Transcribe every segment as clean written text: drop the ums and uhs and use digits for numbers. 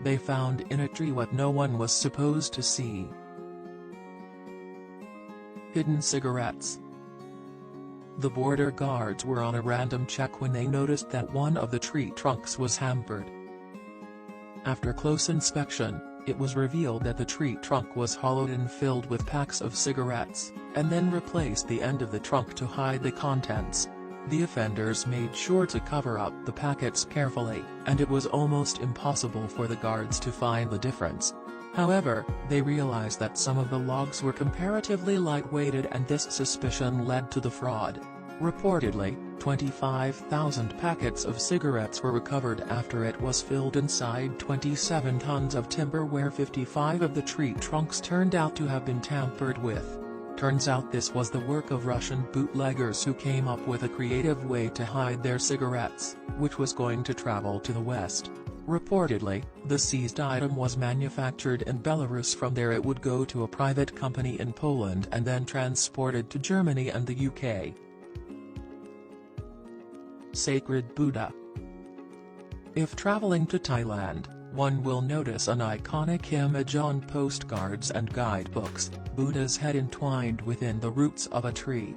they found in a tree what no one was supposed to see. Hidden cigarettes. The border guards were on a random check when they noticed that one of the tree trunks was hampered. After close inspection, it was revealed that the tree trunk was hollowed and filled with packs of cigarettes, and then replaced the end of the trunk to hide the contents. The offenders made sure to cover up the packets carefully, and it was almost impossible for the guards to find the difference. However, they realized that some of the logs were comparatively light-weighted, and this suspicion led to the fraud. Reportedly, 25,000 packets of cigarettes were recovered after it was filled inside 27 tons of timber, where 55 of the tree trunks turned out to have been tampered with. Turns out this was the work of Russian bootleggers who came up with a creative way to hide their cigarettes, which was going to travel to the West. Reportedly, the seized item was manufactured in Belarus. From there it would go to a private company in Poland and then transported to Germany and the UK. Sacred Buddha. If traveling to Thailand, one will notice an iconic image on postcards and guidebooks: Buddha's head entwined within the roots of a tree.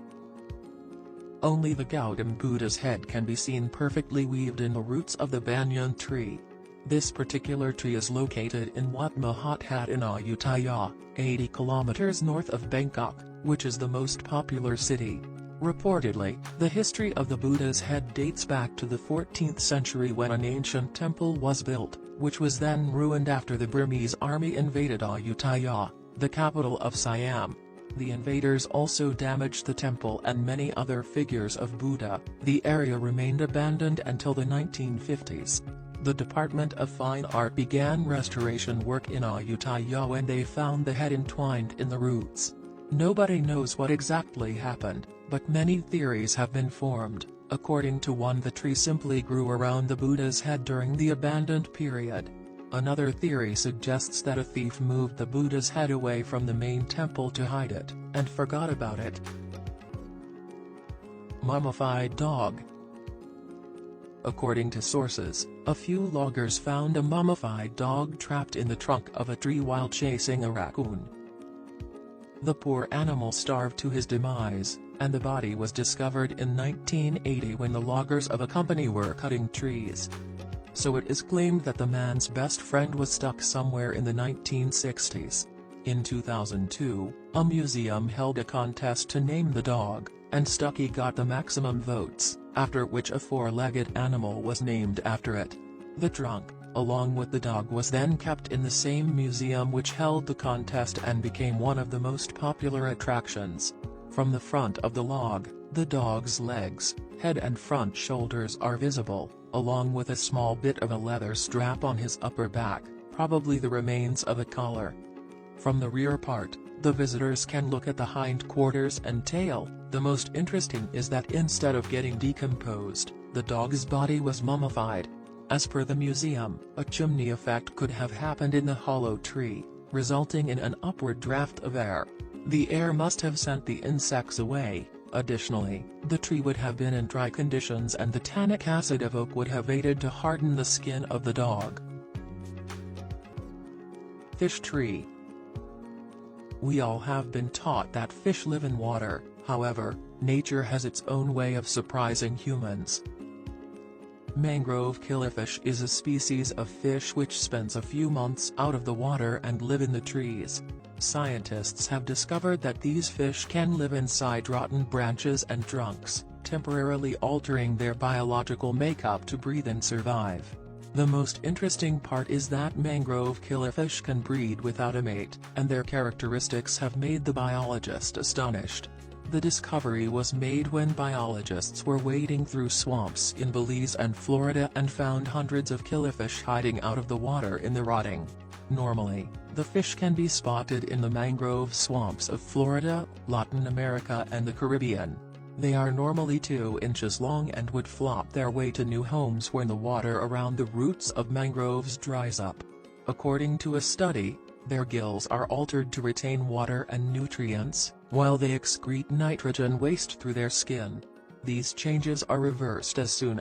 Only the Gautam Buddha's head can be seen perfectly weaved in the roots of the banyan tree. This particular tree is located in Wat Mahat Hat in Ayutthaya, 80 kilometers north of Bangkok, which is the most popular city. Reportedly, the history of the Buddha's head dates back to the 14th century when an ancient temple was built, which was then ruined after the Burmese army invaded Ayutthaya, the capital of Siam. The invaders also damaged the temple and many other figures of Buddha. The area remained abandoned until the 1950s. The Department of Fine Art began restoration work in Ayutthaya when they found the head entwined in the roots. Nobody knows what exactly happened, but many theories have been formed. According to one, the tree simply grew around the Buddha's head during the abandoned period. Another theory suggests that a thief moved the Buddha's head away from the main temple to hide it, and forgot about it. Mummified dog. According to sources, a few loggers found a mummified dog trapped in the trunk of a tree while chasing a raccoon. The poor animal starved to his demise, and the body was discovered in 1980 when the loggers of a company were cutting trees. So it is claimed that the man's best friend was stuck somewhere in the 1960s. In 2002, a museum held a contest to name the dog, and Stucky got the maximum votes, after which a four-legged animal was named after it. The trunk, along with the dog, was then kept in the same museum which held the contest and became one of the most popular attractions. From the front of the log, the dog's legs, head and front shoulders are visible, along with a small bit of a leather strap on his upper back, probably the remains of a collar. From the rear part, the visitors can look at the hindquarters and tail. The most interesting is that instead of getting decomposed, the dog's body was mummified. As per the museum, a chimney effect could have happened in the hollow tree, resulting in an upward draft of air. The air must have sent the insects away. Additionally, the tree would have been in dry conditions and the tannic acid of oak would have aided to harden the skin of the dog. Fish tree. We all have been taught that fish live in water. However, nature has its own way of surprising humans. Mangrove killifish is a species of fish which spends a few months out of the water and live in the trees. Scientists have discovered that these fish can live inside rotten branches and trunks, temporarily altering their biological makeup to breathe and survive. The most interesting part is that mangrove killifish can breed without a mate, and their characteristics have made the biologist astonished. The discovery was made when biologists were wading through swamps in Belize and Florida and found hundreds of killifish hiding out of the water in the rotting. Normally, the fish can be spotted in the mangrove swamps of Florida, Latin America and the Caribbean. They are normally 2 inches long and would flop their way to new homes when the water around the roots of mangroves dries up. According to a study, their gills are altered to retain water and nutrients, while they excrete nitrogen waste through their skin. These changes are reversed as soon